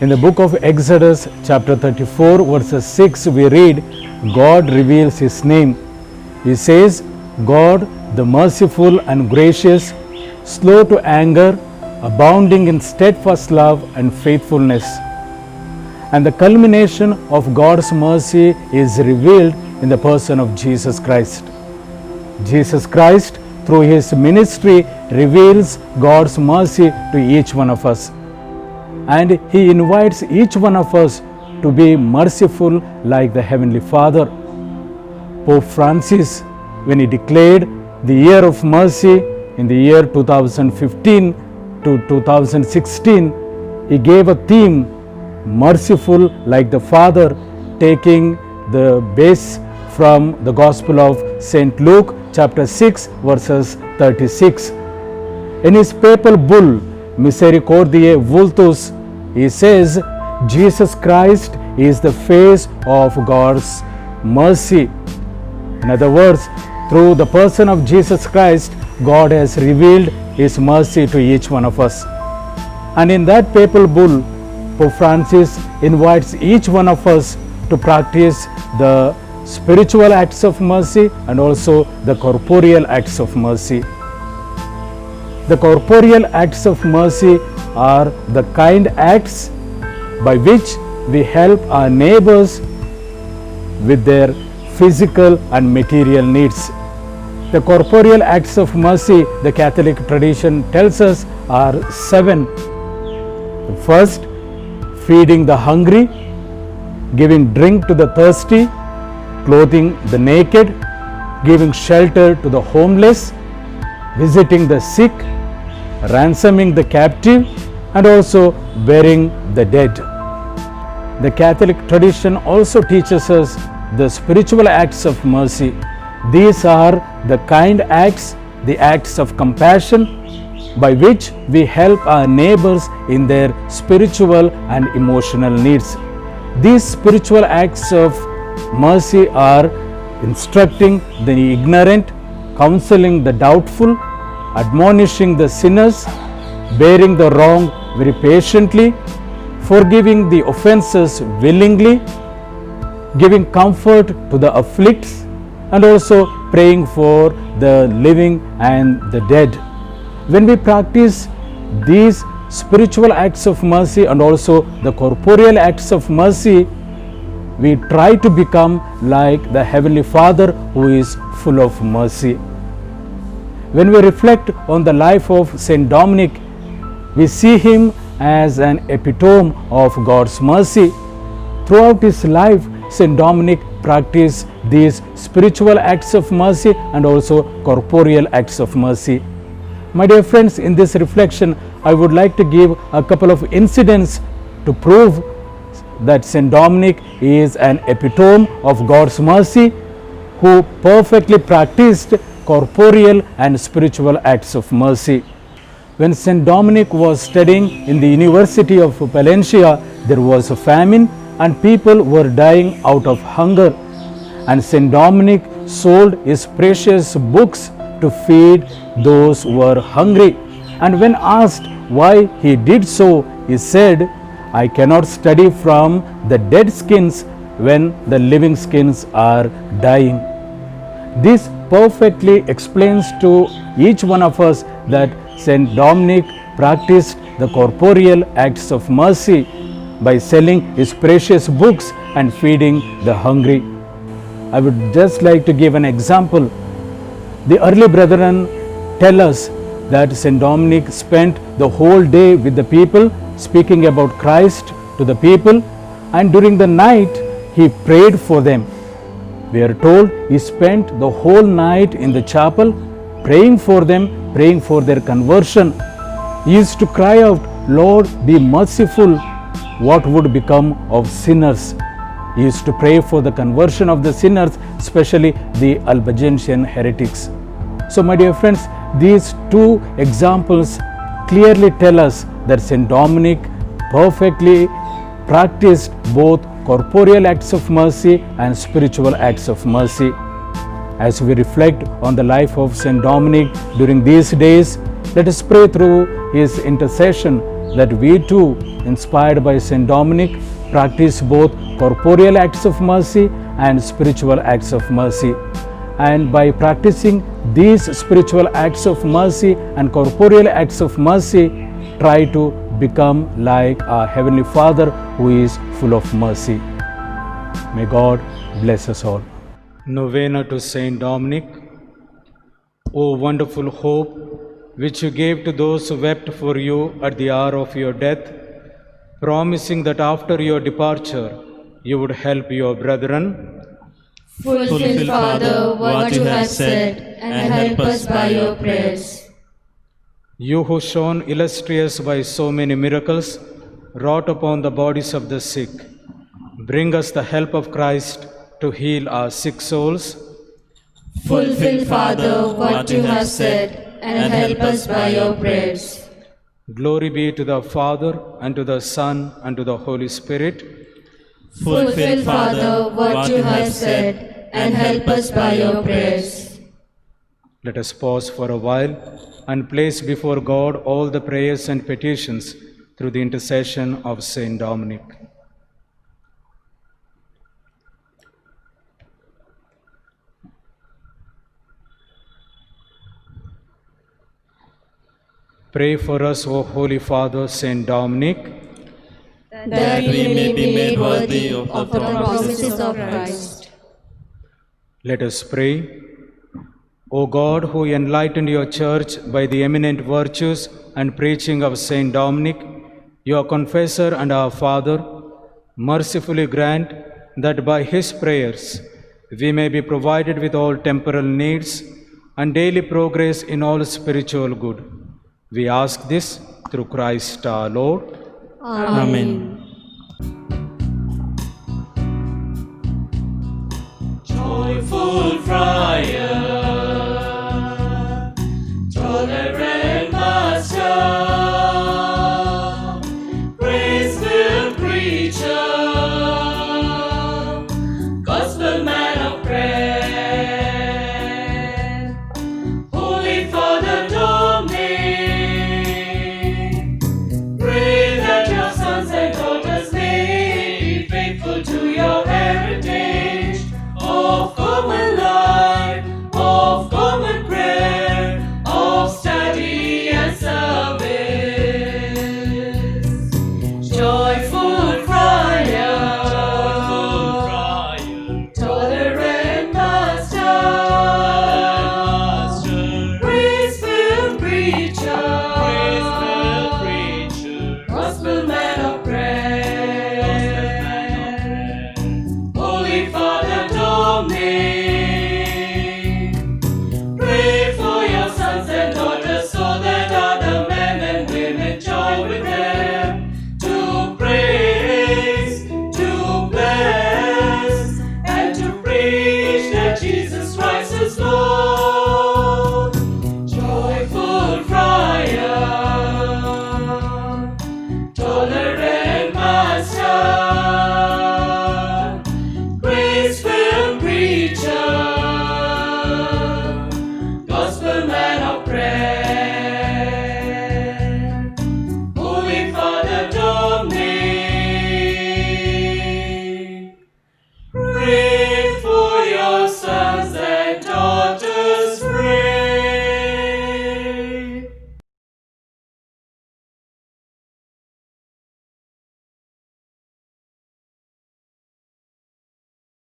In the book of Exodus, chapter 34, verses 6, we read, God reveals His name. He says, God, the merciful and gracious, slow to anger, abounding in steadfast love and faithfulness. And the culmination of God's mercy is revealed in the person of Jesus Christ. Jesus Christ, through His ministry, reveals God's mercy to each one of us. And He invites each one of us to be merciful like the Heavenly Father. Pope Francis, when he declared the year of mercy in the year 2015 to 2016, he gave a theme, merciful like the Father, taking the base from the Gospel of St. Luke, chapter 6, verses 36. In his papal bull, Misericordiae Vultus, he says, Jesus Christ is the face of God's mercy. In other words, through the person of Jesus Christ, God has revealed His mercy to each one of us. And in that papal bull, Pope Francis invites each one of us to practice the spiritual acts of mercy and also the corporeal acts of mercy. The corporeal acts of mercy are the kind acts by which we help our neighbors with their physical and material needs. The corporeal acts of mercy, the Catholic tradition tells us, are 7. The first, feeding the hungry, giving drink to the thirsty, clothing the naked, giving shelter to the homeless, visiting the sick, ransoming the captive, and also burying the dead. The Catholic tradition also teaches us the spiritual acts of mercy. These are the kind acts, the acts of compassion, by which we help our neighbors in their spiritual and emotional needs. These spiritual acts of mercy are instructing the ignorant, counseling the doubtful, admonishing the sinners, bearing the wrong very patiently, forgiving the offenses willingly, giving comfort to the afflicted, and also praying for the living and the dead. When we practice these spiritual acts of mercy and also the corporeal acts of mercy, we try to become like the Heavenly Father who is full of mercy. When we reflect on the life of Saint Dominic, we see him as an epitome of God's mercy. Throughout his life, Saint Dominic practiced these spiritual acts of mercy and also corporeal acts of mercy. My dear friends, in this reflection, I would like to give a couple of incidents to prove that Saint Dominic is an epitome of God's mercy, who perfectly practiced corporeal and spiritual acts of mercy. When Saint Dominic was studying in the University of Palencia, there was a famine and people were dying out of hunger. And Saint Dominic sold his precious books to feed those who were hungry. And when asked why he did so, he said, I cannot study from the dead skins when the living skins are dying. This perfectly explains to each one of us that Saint Dominic practiced the corporeal acts of mercy by selling his precious books and feeding the hungry. I would just like to give an example. The early brethren tell us that Saint Dominic spent the whole day with the people, speaking about Christ to the people, and during the night he prayed for them. We are told he spent the whole night in the chapel praying for them, praying for their conversion. He used to cry out, Lord, be merciful. What would become of sinners? He used to pray for the conversion of the sinners, especially the Albigensian heretics. So my dear friends, these two examples clearly tell us that Saint Dominic perfectly practiced both corporeal acts of mercy and spiritual acts of mercy. As we reflect on the life of Saint Dominic during these days, let us pray through his intercession that we too, inspired by Saint Dominic, practice both corporeal acts of mercy and spiritual acts of mercy. And by practicing these spiritual acts of mercy and corporeal acts of mercy, try to become like our Heavenly Father who is full of mercy. May God bless us all. Novena to Saint Dominic. O wonderful hope, which you gave to those who wept for you at the hour of your death, promising that after your departure you would help your brethren. Fulfill, Father, what you have said, and help us by your prayers. You who shone illustrious by so many miracles wrought upon the bodies of the sick, bring us the help of Christ to heal our sick souls. Fulfill, Father, what you have said, and help us by your prayers. Glory be to the Father, and to the Son, and to the Holy Spirit. Fulfill, Father, what you have said, and help us by your prayers. Let us pause for a while and place before God all the prayers and petitions through the intercession of Saint Dominic. Pray for us, O Holy Father Saint Dominic, that we may be made worthy of the promises of Christ. Let us pray. O God, who enlightened your church by the eminent virtues and preaching of Saint Dominic, your confessor and our Father, mercifully grant that by his prayers we may be provided with all temporal needs and daily progress in all spiritual good. We ask this through Christ our Lord. Amen. Joyful Friar,